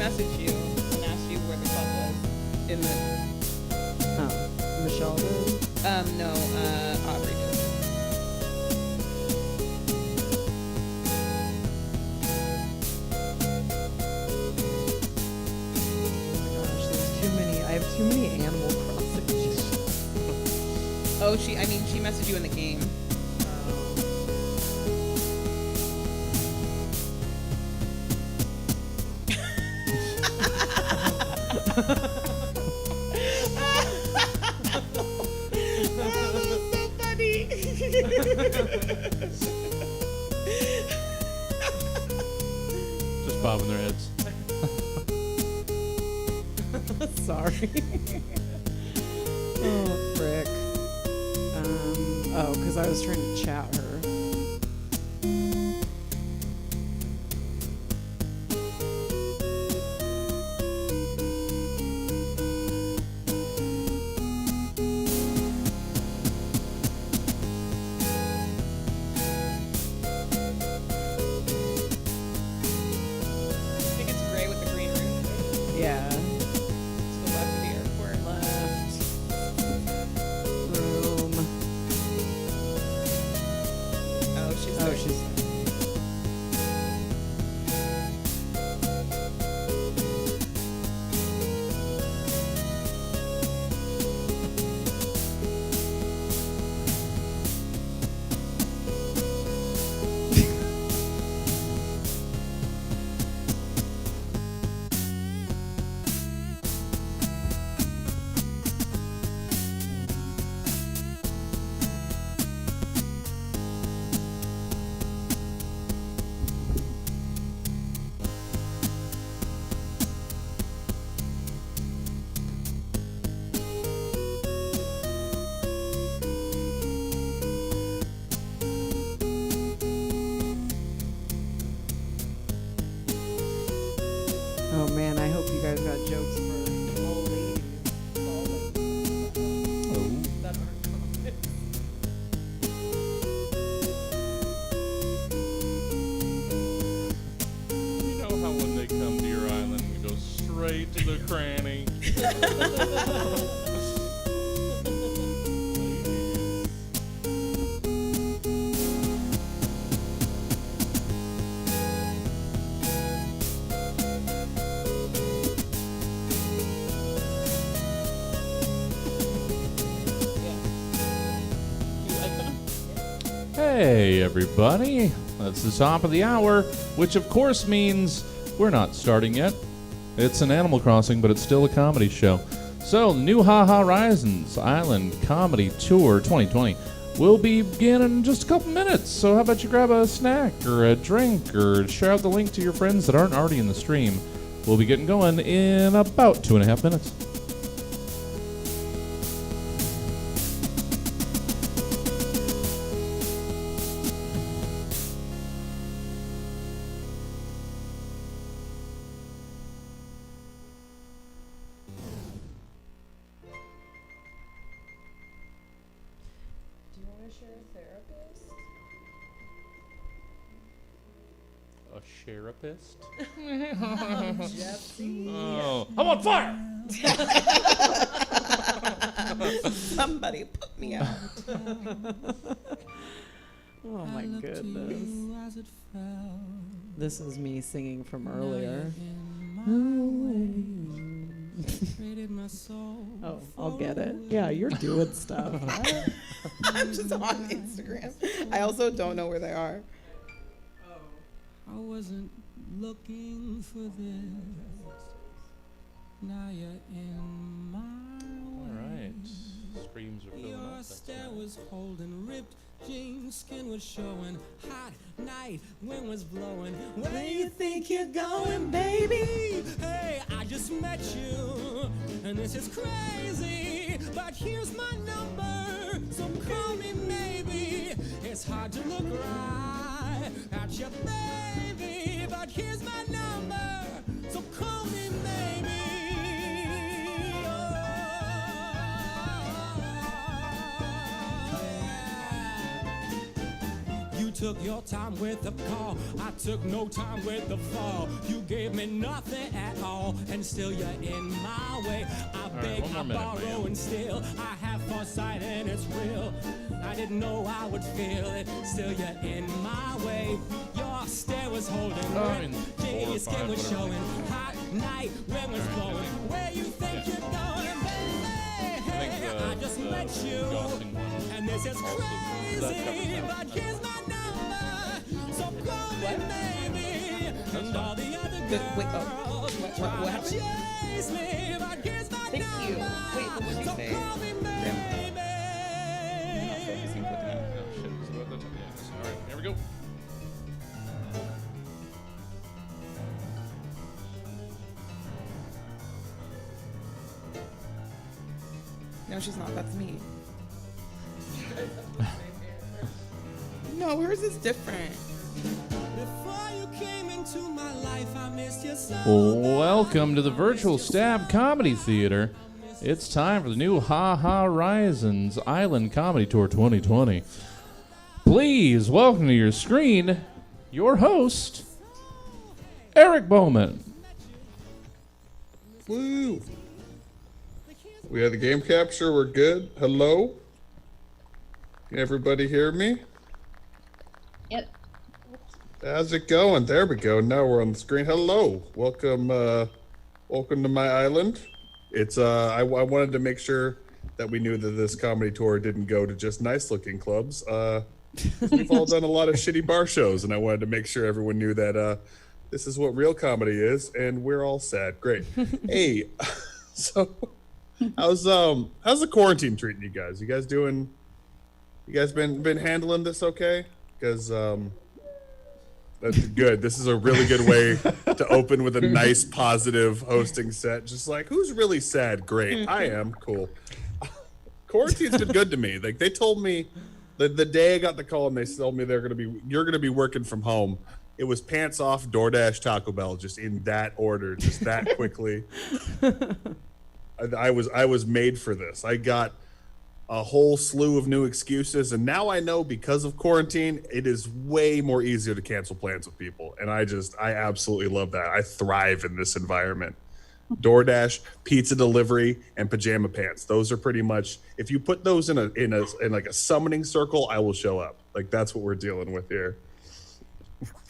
messaged you and asked you where the club was in the. Oh, Michelle did? No, Aubrey did. Gosh, there's too many. I have too many Animal Crossing. Oh, she messaged you in the game. Just bobbing their heads. Sorry. Oh, frick. Because I was trying to chat her. I think it's gray with the green roof. Yeah. To the left of the airport. Left. Room. Oh, she's Oh, there. she's. Oh man, I hope you guys got jokes for old ladies. That aren't comics. You know how when they come to your island, we go straight to the cranny. Hey, everybody. That's the top of the hour, which of course means we're not starting yet. It's an Animal Crossing, but it's still a comedy show. So, new Ha-Ha-rizons Island Comedy Tour 2020 will begin in just a couple minutes. So how about you grab a snack or a drink or share out the link to your friends that aren't already in the stream. We'll be getting going in about 2.5 minutes. Do you want to share a therapist? A therapist? Jesse. Oh, I'm on fire! Somebody put me out. Oh my goodness. This is me singing from earlier. Oh, I'll get it. Yeah, you're doing stuff. I'm just on Instagram. I also don't know where they are. I wasn't looking for this. Now you're in my All right. Screams are filling Your up. That's stare nice. was holding, ripped jeans, skin was showing. Hot night, wind was blowing. Where you think you're going, baby? Hey, I just met you, and this is crazy. But here's my number, so call me maybe. It's hard to look right at your baby, but here's my number, so call me maybe. You took your time with the call. I took no time with the fall. You gave me nothing at all, and still you're in my way. I beg, I borrow, and still I have foresight, and it's real. I didn't know I would feel it. Still you're in my way. Your stare was holding grip. Your skin was showing. Hot night, wind was blowing. Where you think you're going, baby? I just met you, and this is crazy. But here's my number, so call me, baby. And all the other girls what happened? chase me, but here's my Thank you. number. Wait, what did you So say? call me, baby. I'm not focusing for that. All right, here we go. No, she's not. That's me. No, hers is different. Before you came into my life, I missed you so. Welcome to the Virtual Stab Comedy Theater. It's time for the new Ha-Ha-rizons Island Comedy Tour 2020. Please welcome to your screen your host, Eric Bowman. Woo! We have the game capture. We're good. Hello? Can everybody hear me? Yep. How's it going? There we go. Now we're on the screen. Hello. Welcome welcome to my island. It's I wanted to make sure that we knew that this comedy tour didn't go to just nice looking clubs. We've all done a lot of shitty bar shows, and I wanted to make sure everyone knew that this is what real comedy is, and we're all sad. Great. Hey, so how's the quarantine treating you guys? You guys been handling this okay? Because that's good. This is a really good way to open with a nice positive hosting set. Just like, who's really sad? Great. I am. Cool. Quarantine's been good to me. Like, they told me the day I got the call and they told me you're gonna be working from home. It was pants off, DoorDash, Taco Bell, just in that order, just that quickly. I was made for this. I got a whole slew of new excuses, and now I know because of quarantine, it is way more easier to cancel plans with people. And I absolutely love that. I thrive in this environment. DoorDash, pizza delivery, and pajama pants. Those are pretty much, if you put those in like a summoning circle, I will show up. Like, that's what we're dealing with here.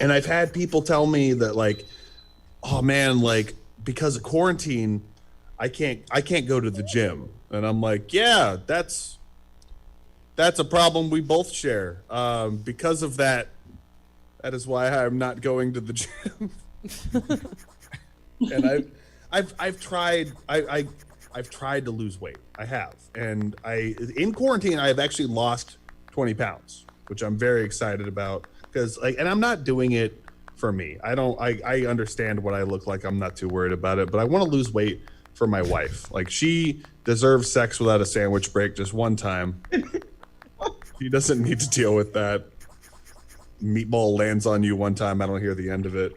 And I've had people tell me that, like, oh man, like, because of quarantine, I can't go to the gym. And I'm like, yeah, that's a problem we both share. Because of that is why I'm not going to the gym. And I've tried to lose weight. I have. And in quarantine I have actually lost 20 pounds, which I'm very excited about, because and I'm not doing it for me. I understand what I look like. I'm not too worried about it, but I want to lose weight for my wife. Like, she deserves sex without a sandwich break just one time. She doesn't need to deal with that. Meatball lands on you one time, I don't hear the end of it.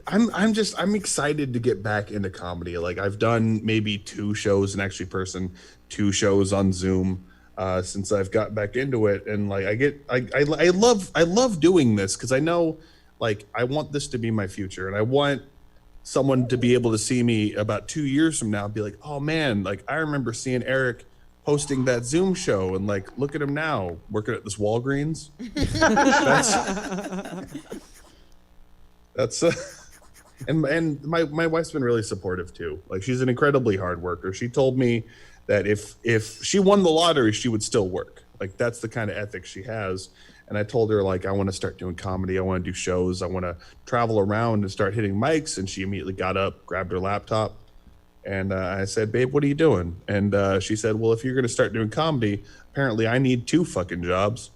I'm excited to get back into comedy. Like, I've done maybe 2 shows in actually person, 2 shows on Zoom since I've got back into it, and like I love doing this, because I know, like, I want this to be my future, and I want someone to be able to see me about 2 years from now and be like, oh man, like, I remember seeing Eric hosting that Zoom show, and like, look at him now working at this Walgreens. that's and my wife's been really supportive too. Like, she's an incredibly hard worker. She told me that if she won the lottery, she would still work. Like, that's the kind of ethic she has. And I told her, like, I want to start doing comedy. I want to do shows. I want to travel around and start hitting mics. And she immediately got up, grabbed her laptop. And I said, babe, what are you doing? And she said, well, if you're going to start doing comedy, apparently I need 2 fucking jobs.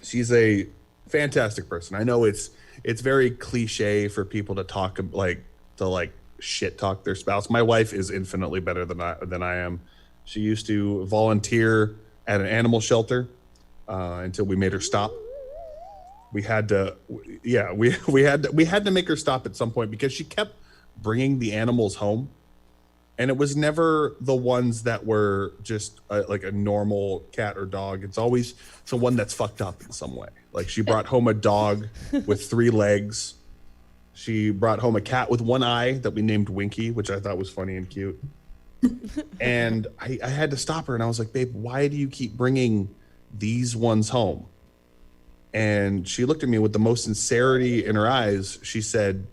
She's a fantastic person. I know it's very cliche for people to talk, like, to shit talk their spouse. My wife is infinitely better than I am. She used to volunteer at an animal shelter until we made her stop. We had to make her stop at some point because she kept bringing the animals home. And it was never the ones that were just like a normal cat or dog. It's always the one that's fucked up in some way. Like she brought home a dog with 3 legs. She brought home a cat with 1 eye that we named Winky, which I thought was funny and cute. And I had to stop her and I was like, babe, why do you keep bringing these ones home? And she looked at me with the most sincerity in her eyes. She said,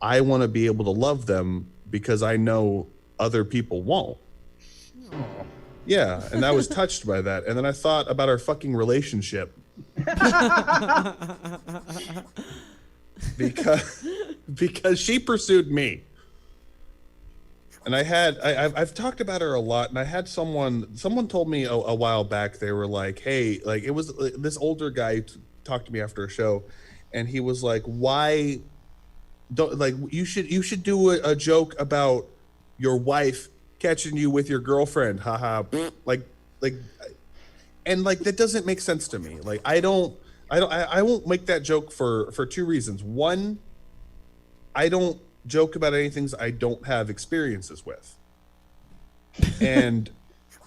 I want to be able to love them because I know other people won't. Aww. Yeah, and I was touched by that. And then I thought about our fucking relationship. because she pursued me. And I've talked about her a lot, and I had someone told me a while back, they were like, hey, like it was this older guy talked to me after a show, and he was like, why don't, like, you should do a joke about your wife catching you with your girlfriend, haha, like, and like that doesn't make sense to me. Like I won't make that joke for 2 reasons. One, I don't joke about anything I don't have experiences with. And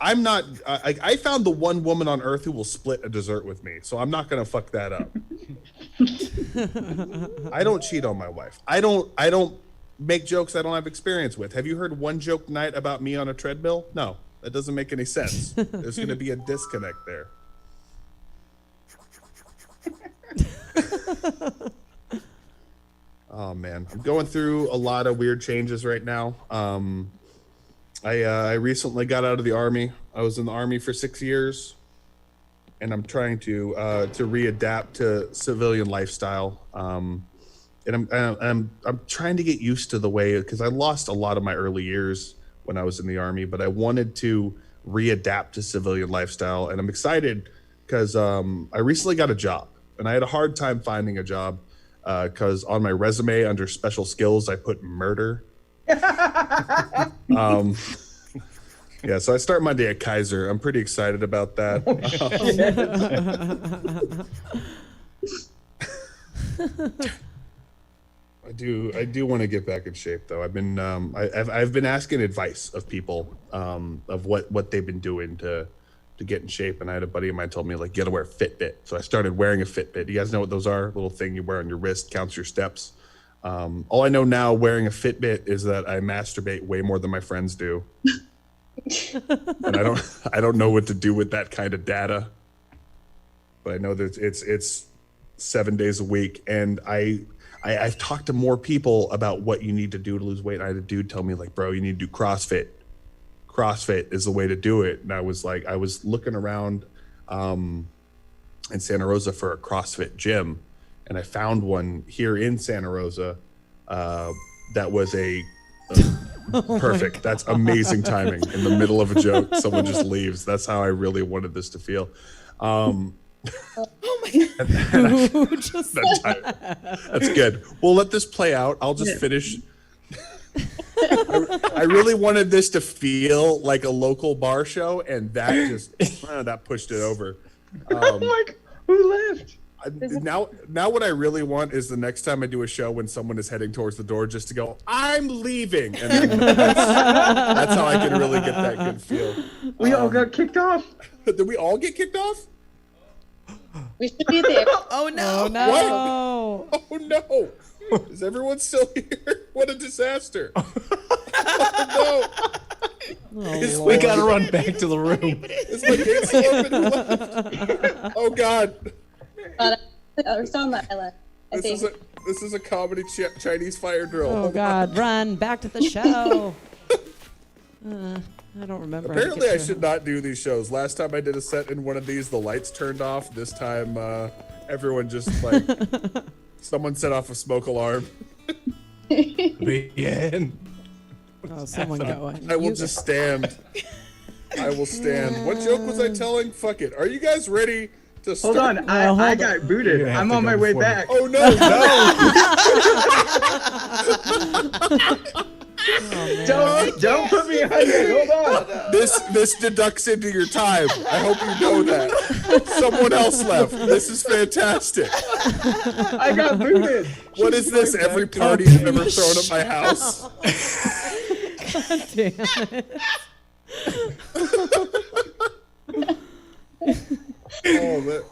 I'm not, I found the one woman on earth who will split a dessert with me. So I'm not going to fuck that up. I don't cheat on my wife. I don't make jokes I don't have experience with. Have you heard one joke tonight about me on a treadmill? No, that doesn't make any sense. There's going to be a disconnect there. Oh man, I'm going through a lot of weird changes right now. I recently got out of the Army. I was in the Army for 6 years, and I'm trying to readapt to civilian lifestyle. And I'm trying to get used to the way, because I lost a lot of my early years when I was in the Army, but I wanted to readapt to civilian lifestyle, and I'm excited because I recently got a job, and I had a hard time finding a job. Because on my resume under special skills, I put murder. Yeah, so I start Monday at Kaiser. I'm pretty excited about that. I do want to get back in shape though. I've been I've been asking advice of people of what they've been doing to get in shape, and I had a buddy of mine told me, like, you gotta wear a Fitbit. So I started wearing a Fitbit. You guys know what those are? Little thing you wear on your wrist, counts your steps. All I know now wearing a Fitbit is that I masturbate way more than my friends do. And I don't know what to do with that kind of data. But I know that it's 7 days a week, and I've talked to more people about what you need to do to lose weight. I had a dude tell me, like, bro, you need to do CrossFit. CrossFit is the way to do it. And I was looking around in Santa Rosa for a CrossFit gym, and I found one here in Santa Rosa that was perfect. That's amazing timing. In the middle of a joke, someone just leaves. That's how I really wanted this to feel. Oh my God. That's good. We'll let this play out. I'll just finish. I really wanted this to feel like a local bar show, and that just that pushed it over. Oh my God, who left? Now what I really want is the next time I do a show when someone is heading towards the door, just to go, I'm leaving. And then that's how I can really get that good feel. We all got kicked off. Did we all get kicked off? We should be there. Oh no. Oh no. What? Oh no. Is everyone still here? What a disaster. Oh no. We gotta run back to the room. Is my gate still open? Oh God. Or some island. I think. This is a comedy Chinese fire drill. Oh God, run back to the show. I don't remember. Apparently I should not do these shows. Last time I did a set in one of these, the lights turned off. This time everyone just like someone set off a smoke alarm. Begin. Oh, someone going. I will just stand. I will stand. What joke was I telling? Fuck it. Are you guys ready to start? Hold on, I got booted. I'm on my way back. Oh no, no. Don't put me on here. Hold on. This deducts into your time. I hope you know that. Someone else left. This is fantastic. I got booted. What is this? Every party you've ever thrown at my house? Damn it.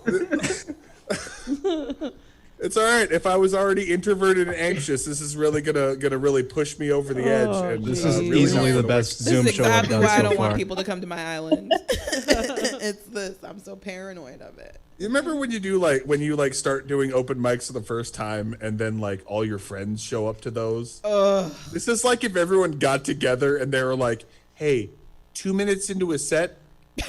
It's all right. If I was already introverted and anxious, this is really gonna really push me over the edge. Oh, And This geez. is really easily not the gonna best This Zoom is show I've exactly done why I so don't far. want people to come to my island. It's this. I'm so paranoid of it. You remember when you do when you start doing open mics for the first time, and then all your friends show up to those? Ugh. This is like if everyone got together and they were like, "Hey, 2 minutes into a set,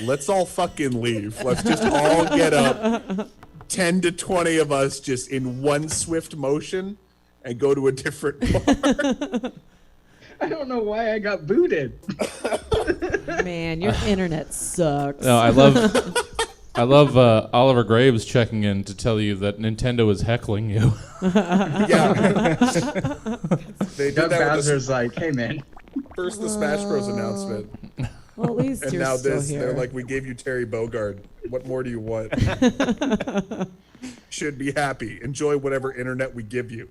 let's all fucking leave. Let's just all get up, 10 to 20 of us, just in one swift motion, and go to a different bar." I don't know why I got booted. Man, your internet sucks. No, I love Oliver Graves checking in to tell you that Nintendo is heckling you. Yeah. They did Doug that with Bowser's like, hey man, first the Smash Bros. Announcement. Well, at least And you're now still this, here. they're like, "We gave you Terry Bogard. What more do you want?" Should be happy. Enjoy whatever internet we give you.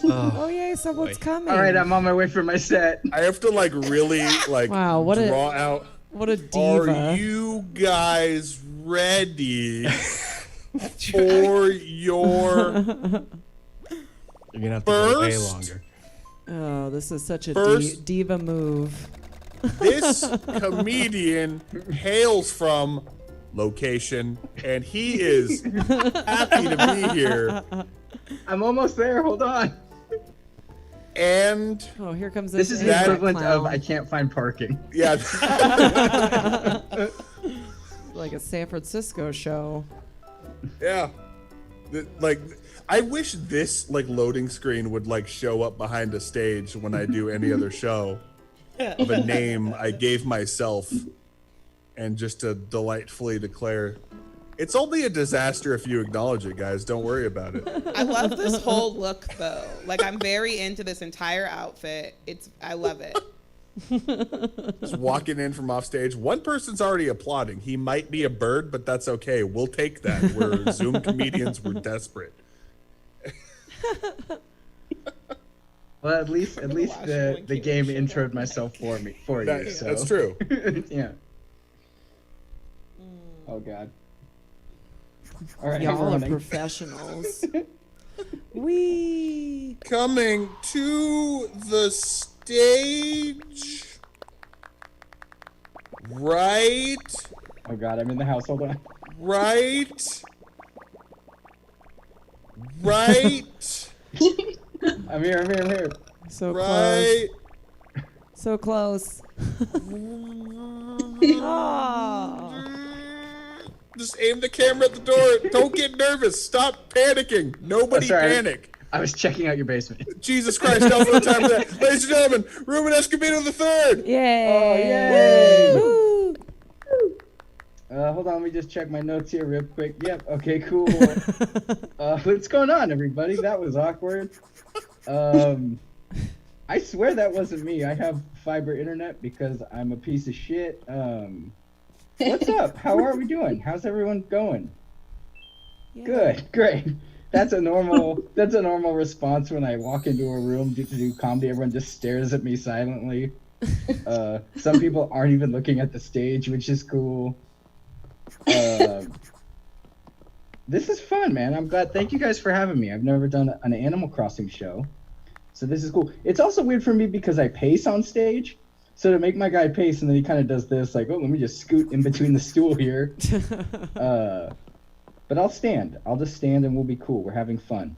Oh yay! Someone's coming. all right, I'm on my way for my set. I have to really Wow, what a- draw out. What a diva. Are you guys ready for your You're gonna have to go way First- longer. Oh, this is such a First- diva move. This comedian hails from location, and he is happy to be here. I'm almost there. Hold on. And Oh, here comes This this. is the That- equivalent of clown. I can't find parking. yeah, Like a San Francisco show. yeah. I wish this loading screen would show up behind a stage when I do any other show of a name I gave myself, and just to delightfully declare, "It's only a disaster if you acknowledge it, guys. Don't worry about it." I love this whole look though. I'm very into this entire outfit. I love it. Just walking in from off stage. One person's already applauding. He might be a bird, but that's okay. We'll take that. We're Zoom comedians. We're desperate. Well, at least watch the one kid game show introed up. myself for you. So. That's true. Yeah. Oh God. All right, I'm Y'all are running. professionals. Wee. Coming to the stage. Right. Oh God, I'm in the house. Hold on. Right. Right. I'm here. So Right. close. So close. Oh. Just aim the camera at the door. Don't get nervous. Stop panicking. Nobody sorry. panic. I was checking out your basement. Jesus Christ, don't put time for that. Ladies and gentlemen, Ruben Escobedo III. Yay. Oh, yay. Woo. Hold on, let me just check my notes here real quick. Yep, okay, cool. What's going on, everybody? That was awkward. I swear that wasn't me. I have fiber internet because I'm a piece of shit. What's up? How are we doing? How's everyone going? Yeah. Good, great. That's a normal response when I walk into a room to do comedy. Everyone just stares at me silently. Some people aren't even looking at the stage, which is cool. This is fun, man. I'm glad. Thank you guys for having me. I've never done an Animal Crossing show, so this is cool. It's also weird for me because I pace on stage. So to make my guy pace, and then he kind of does this, like, oh, let me just scoot in between the stool here. But I'll stand. I'll just stand, and we'll be cool. We're having fun.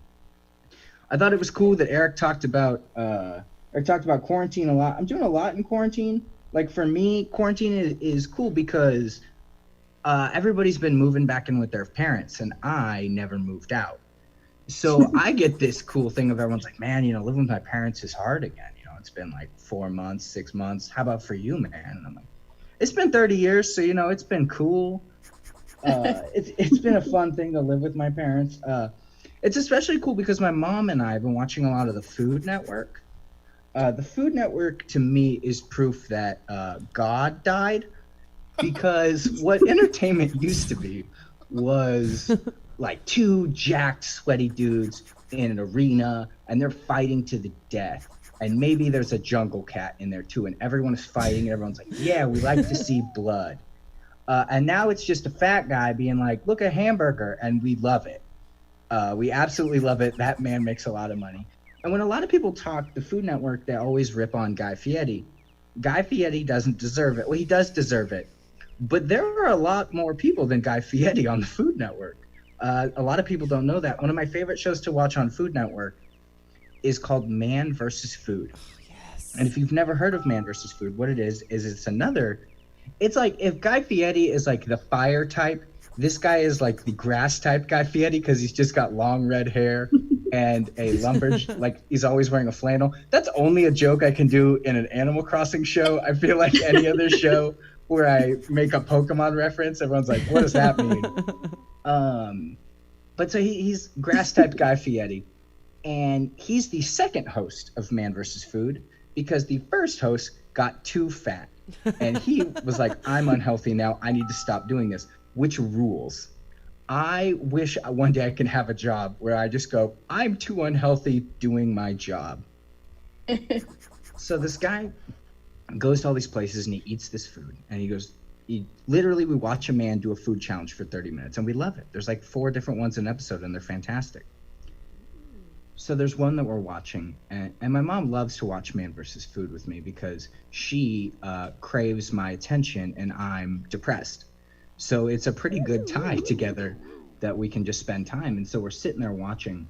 I thought it was cool that Eric talked about quarantine a lot. I'm doing a lot in quarantine. Like for me, quarantine is cool because everybody's been moving back in with their parents, and I never moved out. So I get this cool thing of everyone's like, man, living with my parents is hard again. It's been like 4 months, 6 months. How about for you, man? And I'm like, it's been 30 years, so it's been cool. It's been a fun thing to live with my parents. It's especially cool because my mom and I have been watching a lot of the Food Network. The Food Network to me is proof that God died, because what entertainment used to be was like two jacked, sweaty dudes in an arena, and they're fighting to the death. and maybe there's a jungle cat in there too, and everyone is fighting, and everyone's like, yeah, we like to see blood. And now it's just a fat guy being like, look, a hamburger, and we love it. We absolutely love it. That man makes a lot of money. And when a lot of people talk the Food Network, they always rip on Guy Fieri. Guy Fieri doesn't deserve it. Well, he does deserve it. But there are a lot more people than Guy Fieri on the Food Network. A lot of people don't know that. One of my favorite shows to watch on Food Network is called Man vs. Food. Oh, yes. And if you've never heard of Man vs. Food, what it is it's like if Guy Fieri is like the fire type, this guy is like the grass type Guy Fieri because he's just got long red hair and a lumberjack, like he's always wearing a flannel. That's only a joke I can do in an Animal Crossing show. I feel like any other show where I make a Pokemon reference, everyone's like, what does that mean? But so he's grass type Guy Fieri. And he's the second host of Man vs. Food because the first host got too fat. And he was like, I'm unhealthy now. I need to stop doing this, which rules. I wish one day I can have a job where I just go, I'm too unhealthy doing my job. So this guy goes to all these places and he eats this food. And we watch a man do a food challenge for 30 minutes and we love it. There's like 4 different ones an episode and they're fantastic. So there's one that we're watching, and my mom loves to watch Man vs. Food with me because she craves my attention and I'm depressed. So it's a pretty good tie together that we can just spend time. And so we're sitting there watching,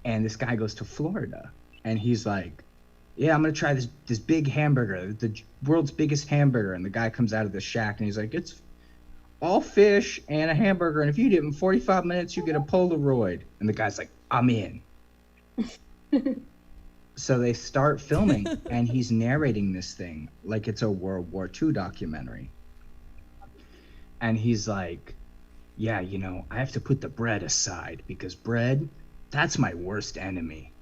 and this guy goes to Florida, and he's like, yeah, I'm going to try this big hamburger, the world's biggest hamburger. And the guy comes out of the shack, and he's like, it's all fish and a hamburger, and if you eat it in 45 minutes, you get a Polaroid. And the guy's like, I'm in. So they start filming, and he's narrating this thing like it's a World War II documentary. And he's like, yeah, I have to put the bread aside because bread, that's my worst enemy.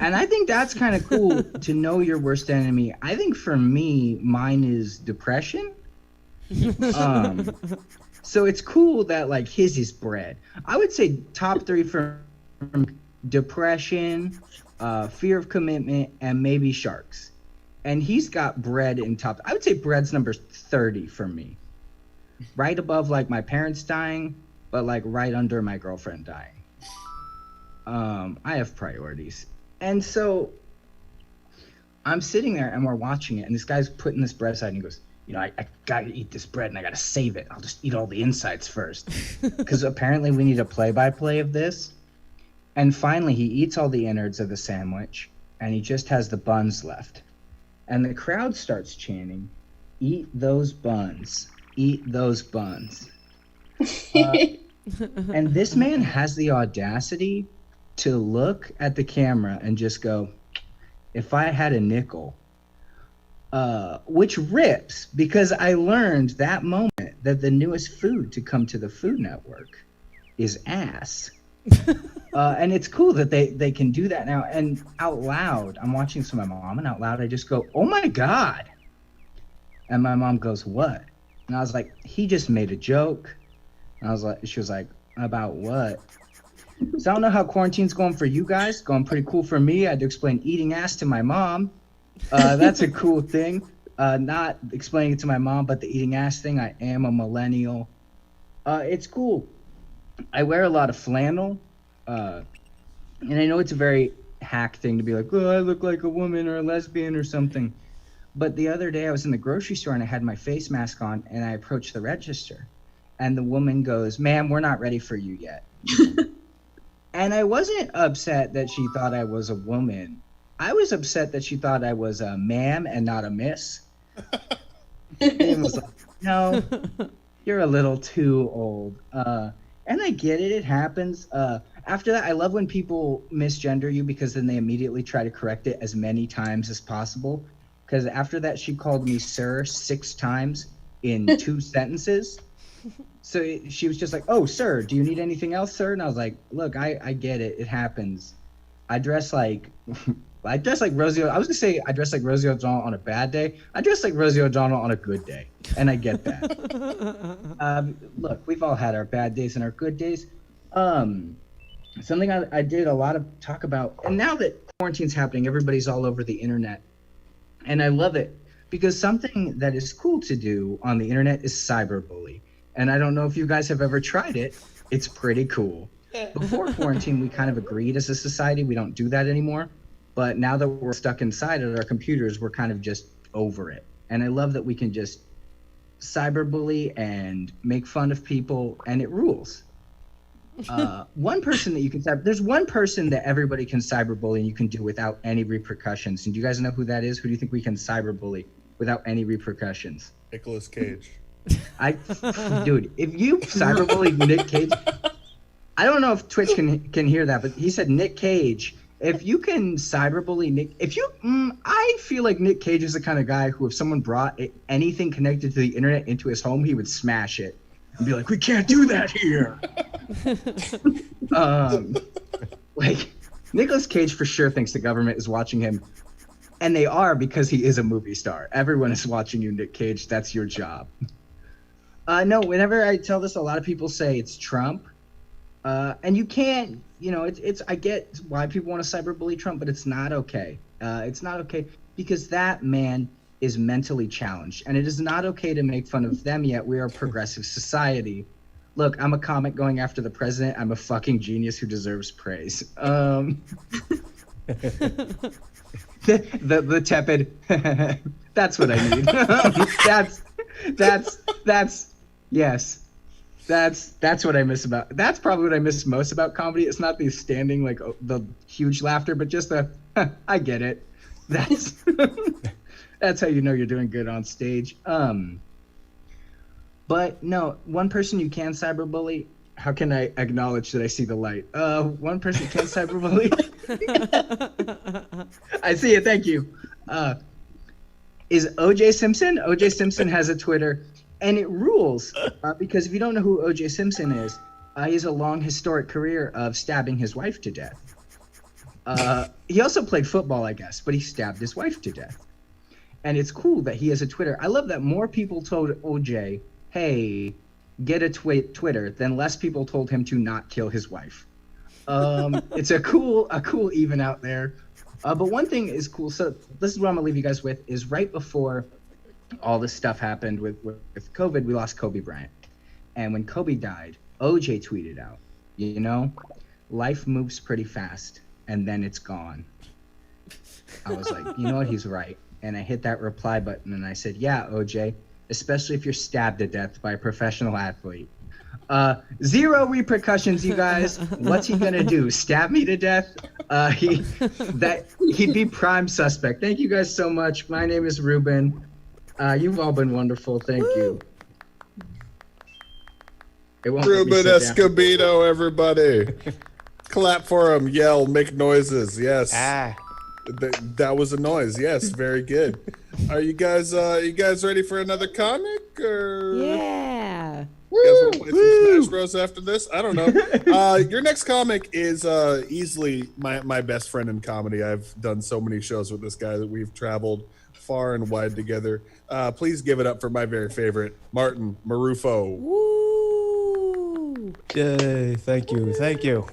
And I think that's kind of cool to know your worst enemy. I think for me, mine is depression. So it's cool that like his is bread. I would say top 3 from depression, fear of commitment, and maybe sharks. And he's got bread in top. I would say bread's number 30 for me. Right above like my parents dying, but like right under my girlfriend dying. I have priorities. And so I'm sitting there and we're watching it, and this guy's putting this bread aside and he goes, I gotta eat this bread and I gotta save it. I'll just eat all the insides first. Because apparently we need a play-by-play of this. And finally he eats all the innards of the sandwich and he just has the buns left. And the crowd starts chanting, eat those buns, eat those buns. And this man has the audacity to look at the camera and just go, if I had a nickel, which rips because I learned that moment that the newest food to come to the Food Network is ass. And it's cool that they can do that now. And out loud, I'm watching this with my mom, and out loud I just go, oh my God. And my mom goes, what? And I was like, he just made a joke. And she was like, about what? So I don't know how quarantine's going for you guys. Going pretty cool for me. I had to explain eating ass to my mom. That's a cool thing. Not explaining it to my mom, but the eating ass thing. I am a millennial. It's cool. I wear a lot of flannel. And I know it's a very hack thing to be like, oh, I look like a woman or a lesbian or something. But the other day I was in the grocery store and I had my face mask on and I approached the register. And the woman goes, ma'am, we're not ready for you yet. And I wasn't upset that she thought I was a woman. I was upset that she thought I was a ma'am and not a miss. It was like, no, you're a little too old. And I get it. It happens. After that, I love when people misgender you because then they immediately try to correct it as many times as possible. Because after that, she called me sir 6 times in 2 sentences. So she was just like, oh, sir, do you need anything else, sir? And I was like, look, I get it. It happens. I dress like Rosie. I was going to say I dress like Rosie O'Donnell on a bad day. I dress like Rosie O'Donnell on a good day. And I get that. Look, we've all had our bad days and our good days. Something I did a lot of talk about. And now that quarantine's happening, everybody's all over the internet. And I love it because something that is cool to do on the internet is cyberbully. And I don't know if you guys have ever tried it. It's pretty cool. Before quarantine, we kind of agreed as a society we don't do that anymore. But now that we're stuck inside at our computers, we're kind of just over it. And I love that we can just cyberbully and make fun of people, and it rules. One person that you can there's one person that everybody can cyberbully and you can do without any repercussions. And do you guys know who that is? Who do you think we can cyberbully without any repercussions? Nicolas Cage. Dude, if you cyberbully Nick Cage, I don't know if Twitch can hear that, but he said Nick Cage. If you can cyberbully Nick, I feel like Nick Cage is the kind of guy who, if someone brought anything connected to the internet into his home, he would smash it and be like, "We can't do that here." Like Nicolas Cage for sure thinks the government is watching him, and they are, because he is a movie star. Everyone is watching you, Nick Cage. That's your job. No, whenever I tell this, a lot of people say it's Trump. And you can't, it's I get why people want to cyberbully Trump, but it's not okay. It's not okay because that man is mentally challenged, and it is not okay to make fun of them yet. We are a progressive society. Look, I'm a comic going after the president. I'm a fucking genius who deserves praise. The tepid, that's what I need. Yes. That's what I miss about. That's probably what I miss most about comedy. It's not the standing, like the huge laughter, but just the I get it. That's that's how you know you're doing good on stage. But no, one person you can cyberbully. How can I acknowledge that I see the light? One person can cyberbully. I see it. Thank you. Is O.J. Simpson? O.J. Simpson has a Twitter. And it rules, because if you don't know who O.J. Simpson is, he has a long historic career of stabbing his wife to death. He also played football, I guess, but he stabbed his wife to death. And it's cool that he has a Twitter. I love that more people told O.J., hey, get a Twitter, than less people told him to not kill his wife. It's a cool even out there. But one thing is cool. So this is what I'm going to leave you guys with, is right before all this stuff happened with COVID, we lost Kobe Bryant. And when Kobe died, OJ tweeted out, life moves pretty fast and then it's gone. I was like, you know what, he's right. And I hit that reply button and I said, yeah, OJ, especially if you're stabbed to death by a professional athlete. 0 repercussions, you guys. What's he gonna do? Stab me to death? He'd be prime suspect. Thank you guys so much. My name is Ruben. You've all been wonderful. Thank you. Ruben Escobedo, everybody. Clap for him. Yell. Make noises. Yes. That was a noise. Yes. Very good. Are you guys ready for another comic? Or... Yeah. You guys want to play some Smash Bros after this? I don't know. Your next comic is easily my best friend in comedy. I've done so many shows with this guy that we've traveled far and wide together. Please give it up for my very favorite, Martin Marufo. Woo! Yay, thank you.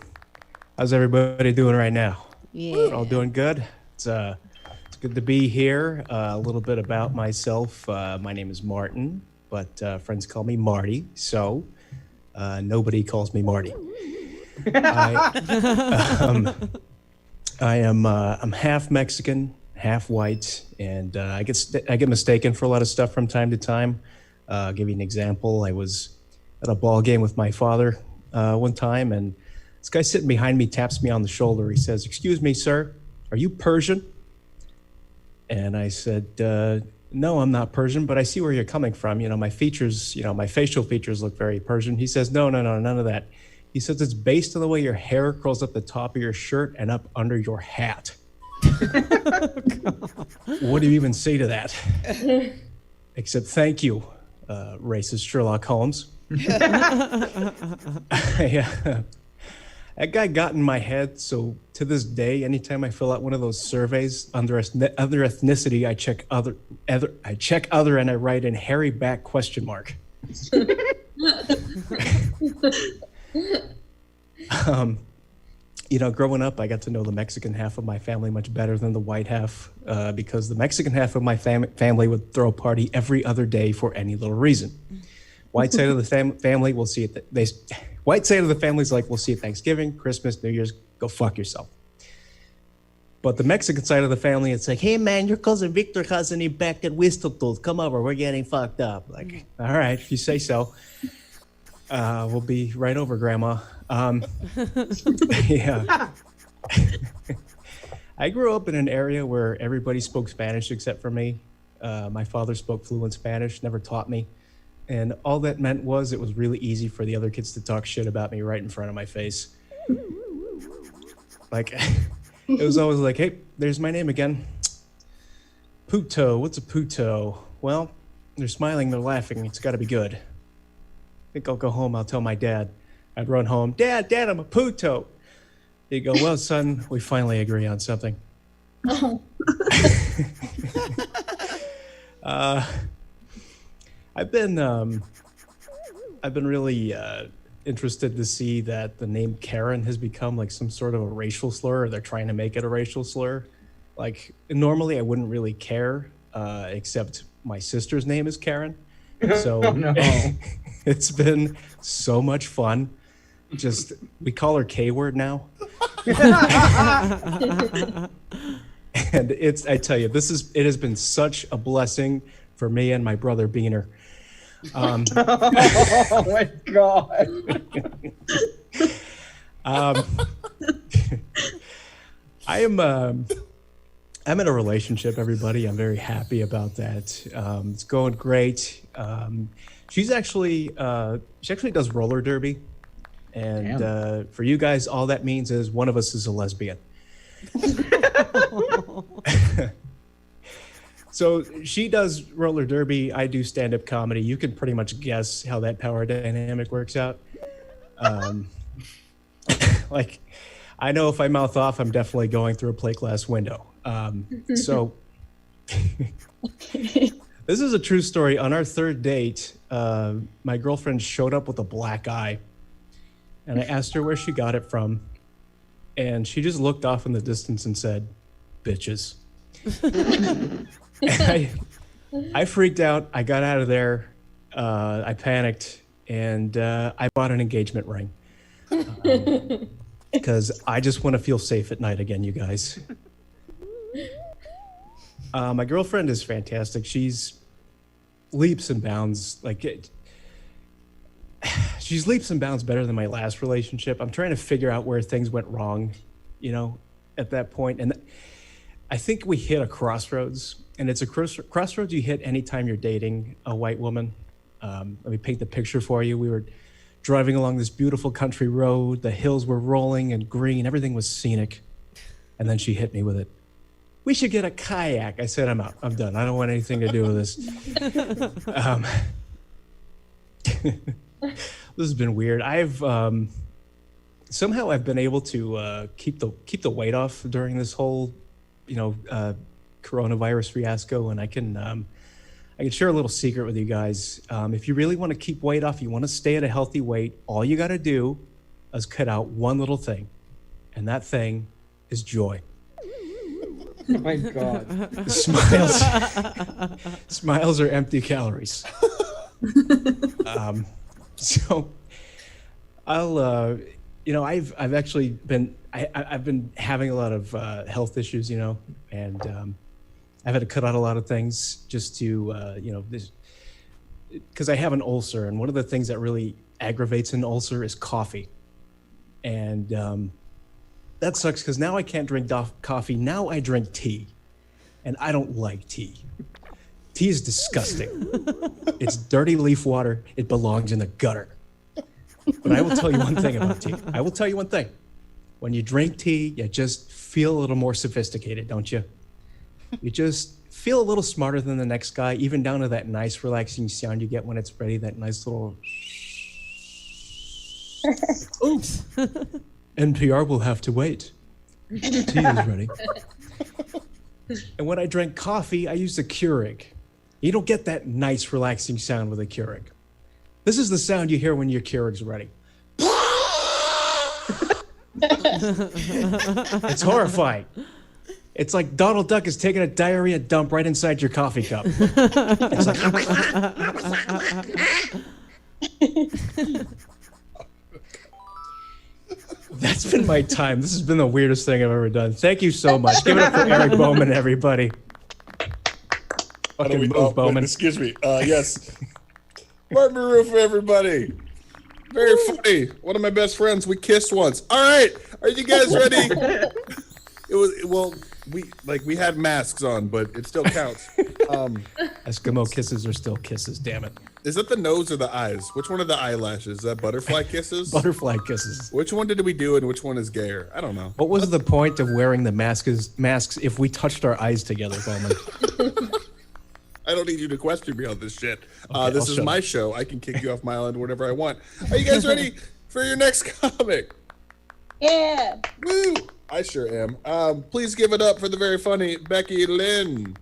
How's everybody doing right now? Yeah. All doing good? It's good to be here. A little bit about myself. My name is Martin, but friends call me Marty, so nobody calls me Marty. I'm half Mexican, half white, and I get mistaken for a lot of stuff from time to time. I'll give you an example. I was at a ball game with my father one time, and this guy sitting behind me taps me on the shoulder. He says, "Excuse me, sir, are you Persian?" And I said, "No, I'm not Persian, but I see where you're coming from. My features, my facial features look very Persian." He says, "No, none of that." He says, "It's based on the way your hair curls up the top of your shirt and up under your hat." What do you even say to that? Except thank you, racist Sherlock Holmes. That guy got in my head, so to this day, anytime I fill out one of those surveys under ethnicity, I check other, and I write in hairy back ? you know, growing up, I got to know the Mexican half of my family much better than the white half, because the Mexican half of my family would throw a party every other day for any little reason. White side of the family, we'll see it. White side of the family's like, we'll see you Thanksgiving, Christmas, New Year's, go fuck yourself. But the Mexican side of the family, it's like, hey man, your cousin Victor has an back at Whistletooth. Come over, we're getting fucked up. Like, all right, if you say so. We'll be right over, Grandma. Yeah. I grew up in an area where everybody spoke Spanish except for me. My father spoke fluent Spanish, never taught me. And all that meant was it was really easy for the other kids to talk shit about me right in front of my face. Like, it was always like, hey, there's my name again. Puto, what's a puto? Well, they're smiling, they're laughing, it's gotta be good. I think I'll go home, I'll tell my dad. I'd run home, Dad, I'm a puto. He'd go, well, son, we finally agree on something. Oh. I've been really interested to see that the name Karen has become like some sort of a racial slur, or they're trying to make it a racial slur. Like, normally I wouldn't really care, except my sister's name is Karen. So No. it's been so much fun. Just, we call her K-word now. And I tell you, it has been such a blessing for me and my brother Beaner. Oh my God. I'm in a relationship, everybody. I'm very happy about that. It's going great. She actually does roller derby. And for you guys, all that means is one of us is a lesbian. So she does roller derby. I do stand-up comedy. You can pretty much guess how that power dynamic works out. Like, I know if I mouth off, I'm definitely going through a plate glass window. So this is a true story. On our third date, my girlfriend showed up with a black eye. And I asked her where she got it from. And she just looked off in the distance and said, bitches. And I freaked out. I got out of there. I panicked. And I bought an engagement ring. Because I just want to feel safe at night again, you guys. My girlfriend is fantastic. She's leaps and bounds. She's leaps and bounds better than my last relationship. I'm trying to figure out where things went wrong, at that point. And I think we hit a crossroads, and it's a crossroads you hit anytime you're dating a white woman. Let me paint the picture for you. We were driving along this beautiful country road. The hills were rolling and green. Everything was scenic. And then she hit me with it. We should get a kayak. I said, I'm out. I'm done. I don't want anything to do with this. This has been weird. I've somehow I've been able to keep the weight off during this whole, coronavirus fiasco, and I can share a little secret with you guys. If you really want to keep weight off, you want to stay at a healthy weight, all you got to do is cut out one little thing, and that thing is joy. Oh my God. Smiles are empty calories. So I'll, I've actually been, I've been having a lot of health issues, and I've had to cut out a lot of things just to, because I have an ulcer, and one of the things that really aggravates an ulcer is coffee. And that sucks because now I can't drink coffee. Now I drink tea, and I don't like tea. Tea is disgusting. It's dirty leaf water. It belongs in the gutter. But I will tell you one thing about tea. I will tell you one thing. When you drink tea, you just feel a little more sophisticated, don't you? You just feel a little smarter than the next guy, even down to that nice, relaxing sound you get when it's ready, that nice little... Oops. NPR will have to wait. Tea is ready. And when I drank coffee, I used a Keurig. You don't get that nice, relaxing sound with a Keurig. This is the sound you hear when your Keurig's ready. It's horrifying. It's like Donald Duck is taking a diarrhea dump right inside your coffee cup. It's like, that's been my time. This has been the weirdest thing I've ever done. Thank you so much. Give it up for Eric Bowman, everybody. Fucking move, Bowman. Excuse me. Yes. Martin Roof, everybody. Very funny. One of my best friends. We kissed once. All right. Are you guys ready? We had masks on, but it still counts. Eskimo kisses are still kisses, damn it. Is that the nose or the eyes? Which one are the eyelashes? Is that butterfly kisses? Butterfly kisses. Which one did we do and which one is gayer? I don't know. What was the point of wearing the masks if we touched our eyes together, Bowman? I don't need you to question me on this shit. Okay, this is my show. I can kick you off my island whenever I want. Are you guys ready for your next comic? Yeah. Woo! I sure am. Please give it up for the very funny Becky Lynn.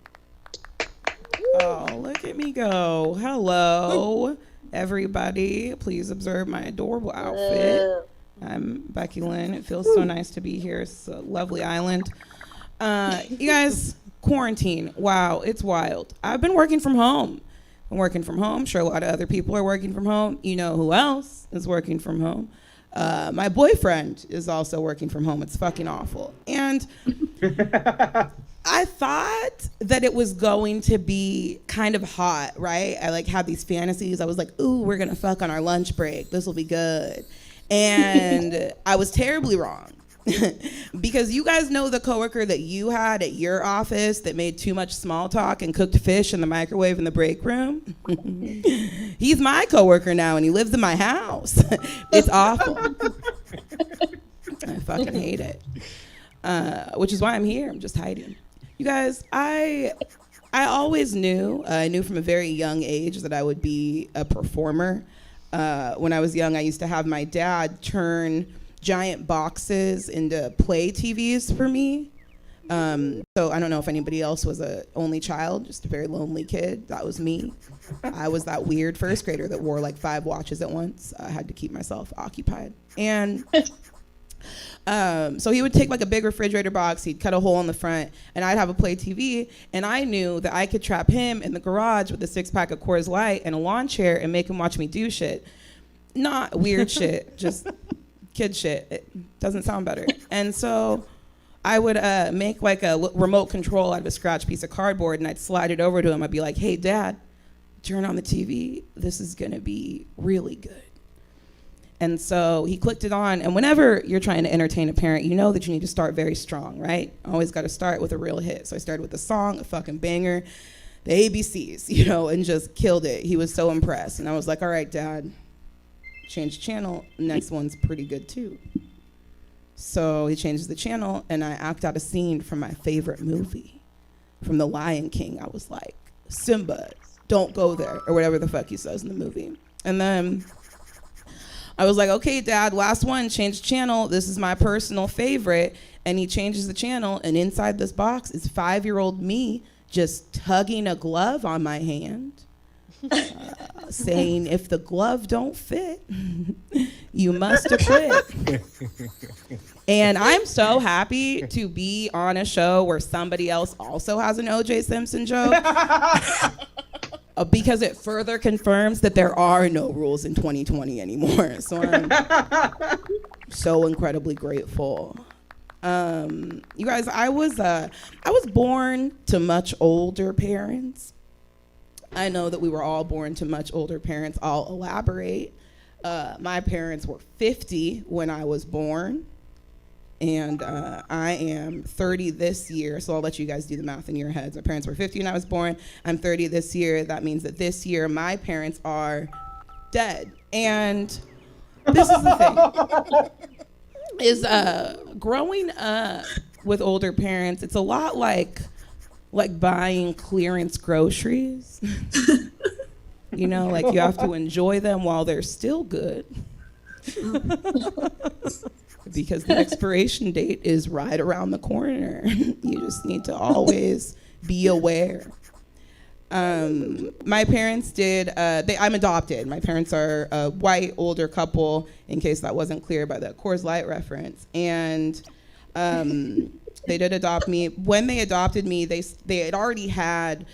Oh, look at me go. Hello, everybody. Please observe my adorable outfit. I'm Becky Lynn. It feels so nice to be here. It's a lovely island. You guys, quarantine. Wow, it's wild. I've been working from home. I'm working from home. I'm sure a lot of other people are working from home. You know who else is working from home? My boyfriend is also working from home. It's fucking awful. And I thought that it was going to be kind of hot, right? I had these fantasies. I was like, ooh, we're gonna fuck on our lunch break. This will be good. And I was terribly wrong. Because you guys know the coworker that you had at your office that made too much small talk and cooked fish in the microwave in the break room? He's my coworker now and he lives in my house. It's awful. I fucking hate it. Which is why I'm here. I'm just hiding. You guys, I always knew, I knew from a very young age that I would be a performer. When I was young, I used to have my dad turn giant boxes into play TVs for me. So I don't know if anybody else was a only child, just a very lonely kid. That was me. I was that weird first grader that wore 5 watches at once. I had to keep myself occupied. And so he would take a big refrigerator box, he'd cut a hole in the front, and I'd have a play TV, and I knew that I could trap him in the garage with a 6-pack of Coors Light and a lawn chair and make him watch me do shit. Not weird shit, just kid shit. It doesn't sound better. And so I would make a remote control out of a scratch piece of cardboard, and I'd slide it over to him. I'd be like, hey, Dad, turn on the TV. This is going to be really good. And so he clicked it on. And whenever you're trying to entertain a parent, you know that you need to start very strong, right? Always got to start with a real hit. So I started with a song, a fucking banger, the ABCs, and just killed it. He was so impressed. And I was like, all right, Dad, change channel. Next one's pretty good too. So he changes the channel and I act out a scene from my favorite movie, from The Lion King. I was like, Simba, don't go there, or whatever the fuck he says in the movie. And then I was like, okay, Dad, last one, change channel. This is my personal favorite. And he changes the channel, and inside this box is 5-year-old me just tugging a glove on my hand. Saying, if the glove don't fit, you must acquit. And I'm so happy to be on a show where somebody else also has an O.J. Simpson joke. Because it further confirms that there are no rules in 2020 anymore. So I'm so incredibly grateful. You guys, I was born to much older parents. I know that we were all born to much older parents. I'll elaborate. My parents were 50 when I was born, and I am 30 this year, so I'll let you guys do the math in your heads. My parents were 50 when I was born. I'm 30 this year. That means that this year my parents are dead. And this is the thing, is growing up with older parents, it's a lot like buying clearance groceries. You have to enjoy them while they're still good. Because the expiration date is right around the corner. You just need to always be aware. My parents did. I'm adopted. My parents are a white older couple. In case that wasn't clear by the Coors Light reference, and they did adopt me. When they adopted me, they had already had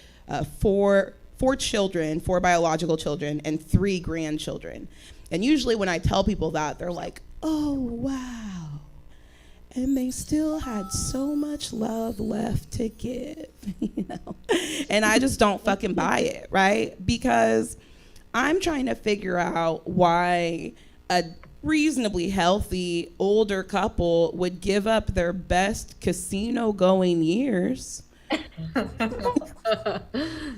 four children, 4 biological children, and 3 grandchildren. And usually when I tell people that, they're like, "Oh wow." And they still had so much love left to give, you know? And I just don't fucking buy it, right? Because I'm trying to figure out why a reasonably healthy older couple would give up their best casino going years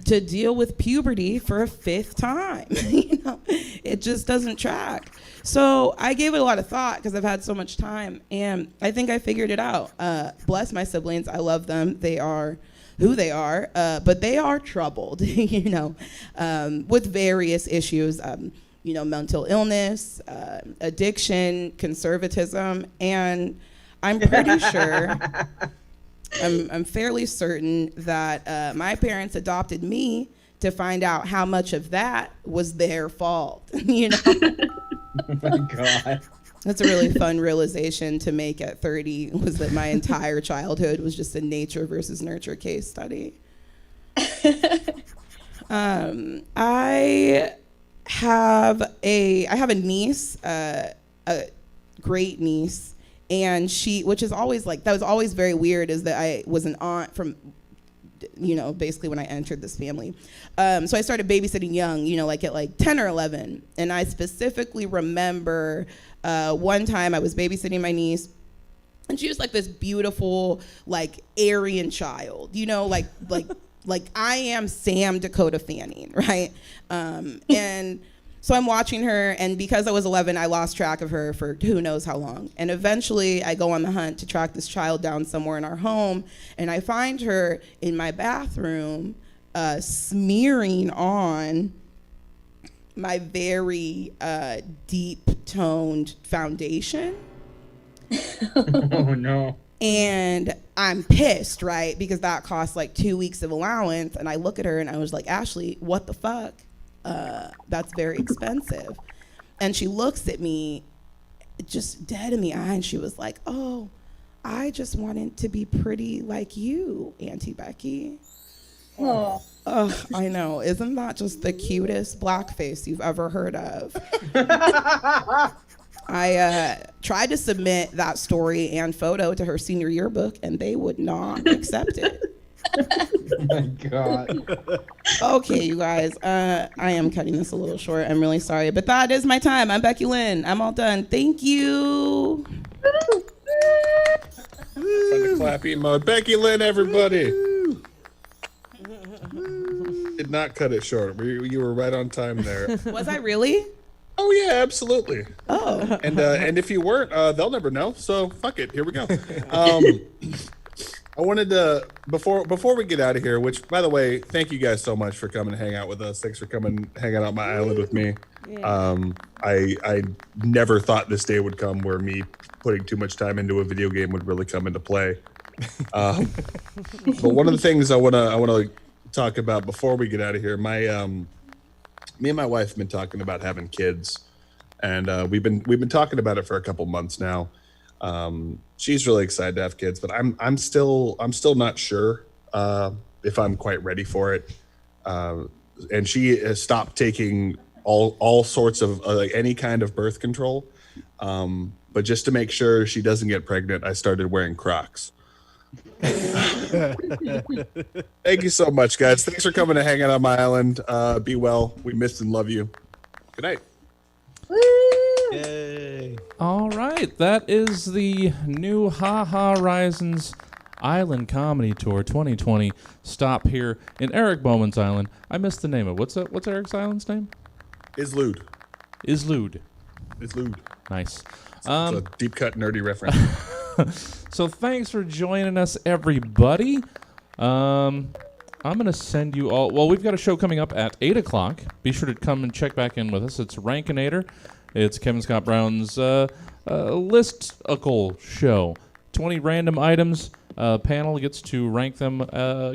to deal with puberty for a 5th time. You know, it just doesn't track. So I gave it a lot of thought because I've had so much time, and I think I figured it out. Bless my siblings. I love them. They are who they are, but they are troubled, you know, with various issues, you know, mental illness, addiction, conservatism, and I'm pretty sure, I'm fairly certain that my parents adopted me to find out how much of that was their fault, you know? Oh my God. That's a really fun realization to make at 30, was that my entire childhood was just a nature versus nurture case study. I have a niece, a great niece, and which is always like, that was always very weird, is that I was an aunt from, you know, basically when I entered this family. So I started babysitting young, you know, like at like 10 or 11. And I specifically remember one time I was babysitting my niece, and she was like this beautiful, like Aryan child, you know, like I am Sam Dakota Fanning, right? And so I'm watching her, and because I was 11, I lost track of her for who knows how long. And eventually I go on the hunt to track this child down somewhere in our home, and I find her in my bathroom smearing on my very deep-toned foundation. Oh, no. And I'm pissed, right? Because that cost like 2 weeks of allowance. And I look at her and I was like, "Ashley, what the fuck? That's very expensive." And she looks at me just dead in the eye, and she was like, "Oh, I just wanted to be pretty like you, Auntie Becky." Oh. Oh, I know. Isn't that just the cutest blackface you've ever heard of? I tried to submit that story and photo to her senior yearbook, and they would not accept it. Oh my God. Okay, you guys, I am cutting this a little short. I'm really sorry, but that is my time. I'm Becky Lynn. I'm all done. Thank you. Fun to clappy mode. Becky Lynn, everybody. Did not cut it short. You were right on time there. Was I really? Oh yeah, absolutely. Oh. And if you weren't, they'll never know. So fuck it. Here we go. I wanted to before we get out of here. Which, by the way, thank you guys so much for coming to hang out with us. Thanks for coming hang out on my island with me. Yeah. I never thought this day would come where me putting too much time into a video game would really come into play. But one of the things I wanna talk about before we get out of here, me and my wife have been talking about having kids, and we've been talking about it for a couple months now. She's really excited to have kids, but I'm still not sure if I'm quite ready for it. And she has stopped taking all sorts of like any kind of birth control. But just to make sure she doesn't get pregnant, I started wearing Crocs. Thank you so much, guys. Thanks for coming to hang out on my island. Be well. We miss and love you. Good night. Woo! Yay. All right, that is the new Ha-Ha-rizons Island Comedy Tour 2020. Stop here in Eric Bowman's Island. I missed the name of what's Eric's island's name? Islude. Islude. Islude. Nice. It's a deep cut nerdy reference. So thanks for joining us, everybody. I'm going to send you all... Well, we've got a show coming up at 8 o'clock. Be sure to come and check back in with us. It's Rankinator. It's Kevin Scott Brown's listicle show. 20 random items. panel gets to rank them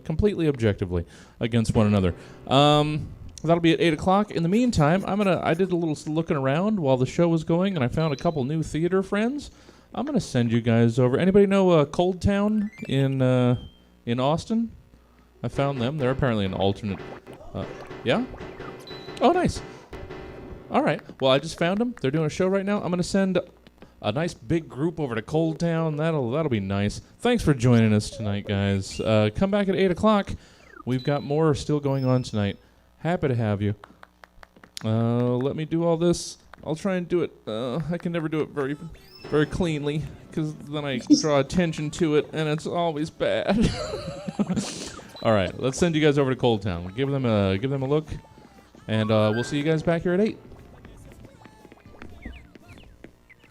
completely objectively against one another. That'll be at 8 o'clock. In the meantime, I did a little looking around while the show was going, and I found a couple new theater friends. I'm gonna send you guys over. Anybody know Cold Town in Austin? I found them. They're apparently an alternate. Yeah? Oh, nice. All right. Well, I just found them. They're doing a show right now. I'm gonna send a nice big group over to Cold Town. That'll be nice. Thanks for joining us tonight, guys. Come back at 8 o'clock. We've got more still going on tonight. Happy to have you. Let me do all this. I'll try and do it. I can never do it very, very cleanly because then I draw attention to it, and it's always bad. All right, let's send you guys over to Cold Town. Give them a look, and we'll see you guys back here at 8.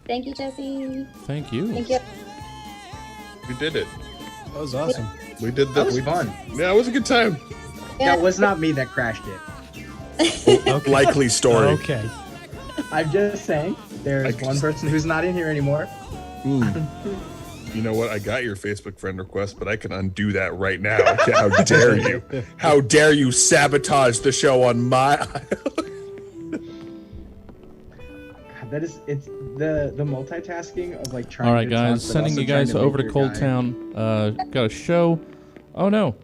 Thank you, Jesse. Thank you. Thank you. We did it. That was awesome. We did That was fun. Yeah, it was a good time. That was not me that crashed it. Okay. Likely story. Okay. I'm just saying, there's one person who's not in here anymore. You know what? I got your Facebook friend request, but I can undo that right now. How dare you? How dare you sabotage the show on my God, it's the multitasking of like trying. All right, to guys, talk, but sending also you guys trying over make to your Cold guy- Town. Got a show. Oh no,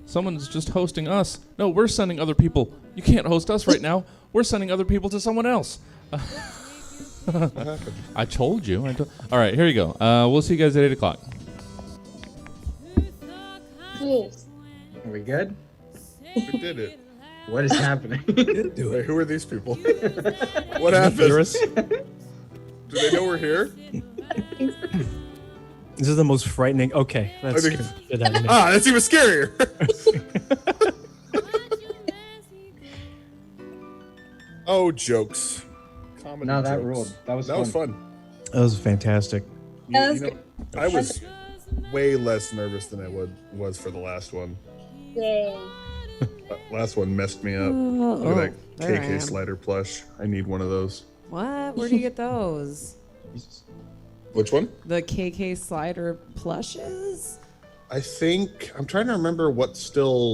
someone's just hosting us. No, we're sending other people. You can't host us right now. We're sending other people to someone else. I told you. All right, here you go. We'll see you guys at 8 o'clock. Yes. Are we good? We did it. What is happening? Wait, who are these people? What happened? Do they know we're here? This is the most frightening. Okay, that's I think- good. Get out of me. That's even scarier. Oh, jokes. Comedy No, that jokes. ruled. That was fun. That was fantastic. That was I was way less nervous than I was for the last one. Yay. Last one messed me up. Look at that there I am. KK slider plush. I need one of those. What? Where do you get those? Which one? The KK slider plushes? I think I'm trying to remember what's still